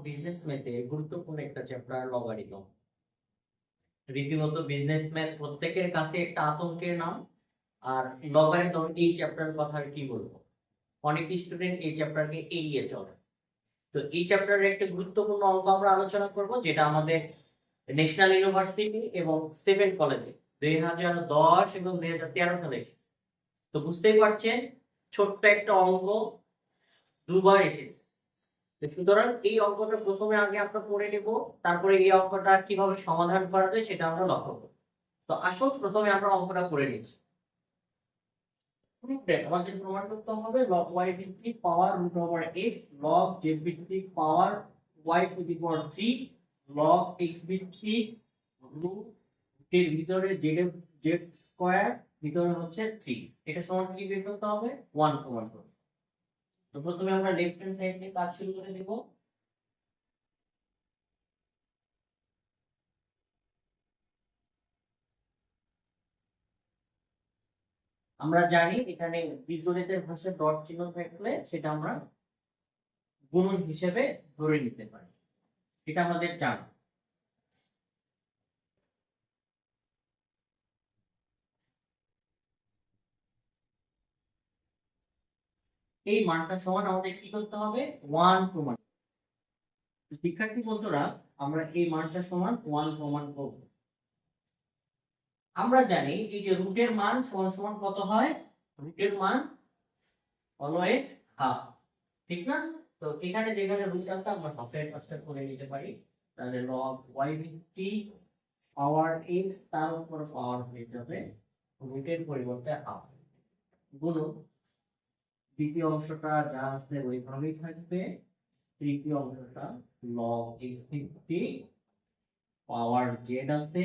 Business ম্যাথে গুরুত্বপূর্ণ একটা চ্যাপ্টার লগারিদম। রীতিমতো বিজনেস ম্যাথ প্রত্যেকের কাছে একটা আতঙ্কের নাম। আর লগারিদম এই চ্যাপ্টার কথা আর কি বলবো, অনেক স্টুডেন্ট এই চ্যাপ্টারকে এড়িয়ে চলে। তো এই চ্যাপ্টারের একটা গুরুত্বপূর্ণ অঙ্ক আমরা আলোচনা করব, যেটা আমাদের ন্যাশনাল ইউনিভার্সিটি এবং 7 কলেজে 2010 এবং 2013 সালে এসেছে। তো বুঝতেই পারছেন, ছোট্ট একটা অঙ্ক দুবার এসেছে। সুতরাং এই অঙ্কটা প্রথমে আগে আমরা পড়ে নেব, তারপরে এই অঙ্কটা কিভাবে সমাধান করা যায় সেটা আমরা লক্ষ্য করব। তো আসুন প্রথমে আমরা অঙ্কটা করে নিচ্ছি। আমাদের প্রমাণ করতে হবে log y ভিত্তিক power root over x, log z ভিত্তিক power y to the power 3, log x ভিত্তিক রুট এর ভিতরে z এর z স্কয়ার ভিতরে হচ্ছে 3। এটা সমান কি বের করতে হবে? 1 প্রমাণ করতে। তো প্রথমে আমরা লেফট হ্যান্ড সাইড থেকে কাজ শুরু করে দেব। আমরা জানি এখানে বীজগণিতের ভাষায় ডট চিহ্ন থাকলে সেটা আমরা গুণন হিসেবে ধরে নিতে পারি, এটা আমাদের জানা। এই মানটা সমান আমাদের কি করতে হবে? 1 প্রমাণ। শিক্ষার্থী বন্ধুরা, আমরা এই মানটা সমান 1 প্রমাণ করব। আমরা জানি এই যে রুটের মান সমান সমান কত হয়? রুটের মান অলওয়েজ হাফ, ঠিক না? তো এখানে যেখানে রুট আছে আমরা হাফের কাজটা করে নিতে পারি। তাহলে log y ভিত্তিক পাওয়ার x তার উপর পাওয়ার হয়ে যাবে রুটের পরিবর্তে হাফ, গুণন দ্বিতীয় অংশটা যা আছে ওইভাবেই থাকবে, তৃতীয় অংশটা log x ভিত্তিক পাওয়ার z আছে,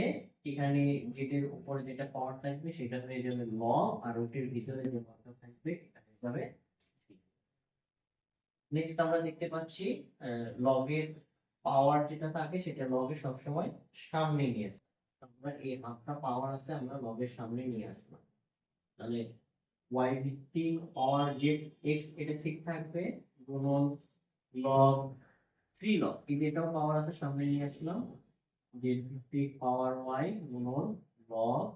এখানে z এর উপরে যেটা পাওয়ার থাকবে সেটা হয়ে যাবে log, আর রুটের ভিতরে যে পাওয়ারটা থাকবে এটা হয়ে যাবে। নেক্সট আমরা দেখতে পাচ্ছি log এর পাওয়ার যেটা থাকে সেটা log এর সবসময় সামনে নিয়ে আসে। আমরা এই হাফটা পাওয়ার আছে আমরা log এর সামনে নিয়ে আসলাম, তাহলে y ভিত্তিক পাওয়ার z x এটা ঠিক থাকবে, গুণন log 3 log এই যেটাও পাওয়ার আছে সামনে নিয়ে আসলাম, z ভিত্তিক পাওয়ার y গুণন log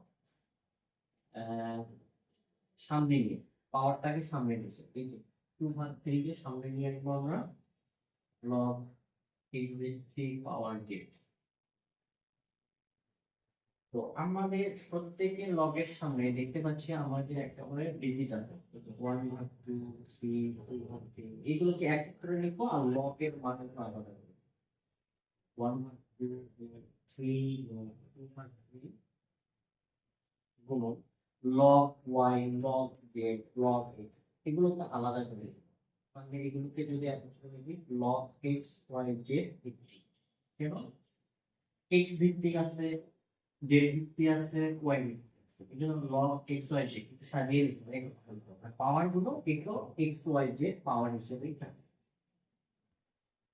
সামনে নিয়ে পাওয়ারটাকে সামনে নিয়ে এই যে 2/3 কে সামনে নিয়ে আসবো আমরা, log x ভিত্তিক পাওয়ার z। তো আমাদের প্রত্যেকের লগের সামনে দেখতে পাচ্ছি আমাদের একটা করে ডিজিট আছে, 1 2 3 2 3, এগুলোকে এক করে লিখবো আর লগের মানটা আলাদা করব। 1 2 3 2 3 গুণন log y log z log x, এগুলোকে আলাদা করে লিখবো। মানে এগুলোকে যদি একত্রে লিখি log x y z ভিত্তিক, কেন x ভিত্তিক আছে, z ভিত্তিক আছে, y ভিত্তিক আছে, এই জন্য log x y z সাজিয়ে লিখবো। পাওয়ার গুলো এগুলো x y z পাওয়ার হিসেবেই থাকে।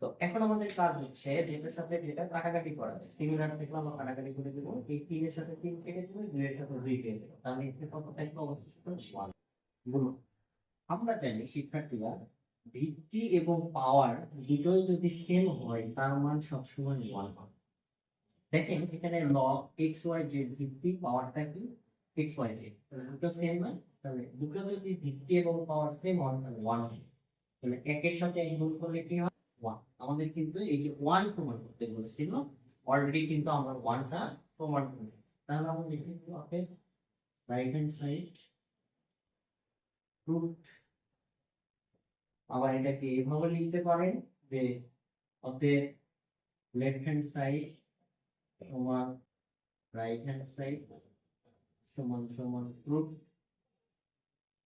তো এখন আমাদের কাজ হচ্ছে যেটার সাথে যেটা কাটাকাটি করা যায়, সিমিলার থেকে আমরা কাটাকাটি করে দেবো। এই 3 এর সাথে 3 কেটে দেবো, 2 এর সাথে 2 কেটে দেবো, তাহলে এখানে কত থাকবে? অবশিষ্ট 1 গুণ। আমরা জানি শিক্ষার্থীরা, ভিত্তি এবং পাওয়ার দুটোই যদি সেম হয় তার মান সবসময় 1 হয়। দেখেন এখানে log x y z ভিত্তি পাওয়ারটা কি x y z, তাহলে দুটো সেম না, তাহলে দুটো যদি ভিত্তি এবং পাওয়ার সেম হয় তাহলে 1 হয়। তাহলে একের সাথে এক গুণ করলে কি হয়? 1। আমাদের কিন্তু এই যে 1 প্রমাণ করতে বলেছিল, অলরেডি কিন্তু আমরা 1টা প্রমাণ করব। তাহলে আমরা লিখে দেব অতএব রাইট হ্যান্ড সাইড রুট, আবার এটাকে এইভাবে লিখতে পারেন যে অতএব লেফট হ্যান্ড সাইড সমান রাইট হ্যান্ড সাইড সমান সমান রুট।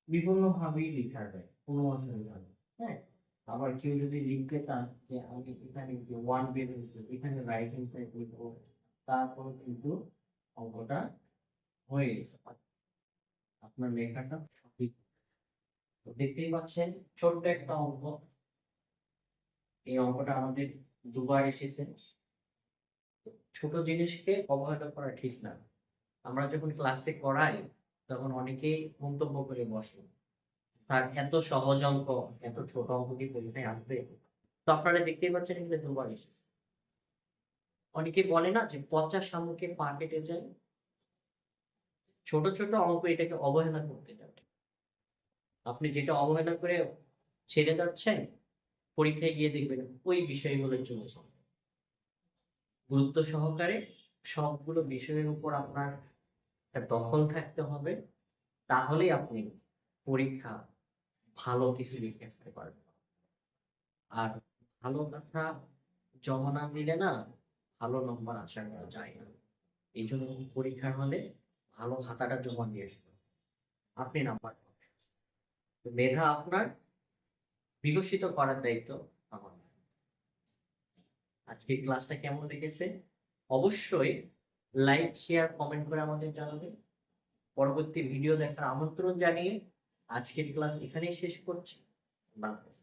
বিভিন্ন ভাবেই লেখা যায়, কোনো অসুবিধা নেই। হ্যাঁ, আবার কেউ যদি লিখতে চান যে আমি এখানে যে 1 বের হয়েছে এখানে রাইট হ্যান্ড সাইড লিখবো, তারপরে কিন্তু অঙ্কটা হয়ে যেতে পারে, আপনার লেখাটা সঠিক। তো দেখতেই পাচ্ছেন ছোট্ট একটা অঙ্ক, এই অঙ্কটা আমাদের দুবার এসেছে। ছোট জিনিসকে অবহেলা করা ঠিক না। আমরা যখন ক্লাসে করাই তখন অনেকেই মন্তব্য করে বসে, স্যার এত সহজ অঙ্ক, এত ছোট অঙ্ক কি পরীক্ষায় আসবে? তো আপনারা দেখতেই পাচ্ছেন এখানে দুবার এসেছে। অনেকে বলে না যে পচা শামুকে পা কেটে যায়। ছোট ছোট অঙ্ক এটাকে অবহেলা করতে যাবে। আপনি যেটা অবহেলা করে ছেড়ে যাচ্ছেন, পরীক্ষায় গিয়ে দেখবেন ওই বিষয়গুলো চলে এসেছে। গুরুত্ব সহকারে সবগুলো বিষয়ের উপর আপনার একটা দখল থাকতে হবে, তাহলেই আপনি পরীক্ষা ভালো কিছু লিখে আসতে পারবেন। আর ভালো কথা জমা না দিলে না ভালো নম্বর আশা করা যায় না। এই জন্য পরীক্ষার হলে ভালো খাতাটা জমা দিয়ে আসতে হবে, আপনি নাম্বার পাবেন। তো মেধা আপনার বিকশিত করার দায়িত্ব আমার। আজকে ক্লাসটা কেমন লেগেছে অবশ্যই লাইক শেয়ার কমেন্ট করে আমাদের জানাবেন। পরবর্তী ভিডিও দেখার আমন্ত্রণ জানিয়ে আজকের ক্লাস এখানেই শেষ করছি। আল্লাহ হাফেজ।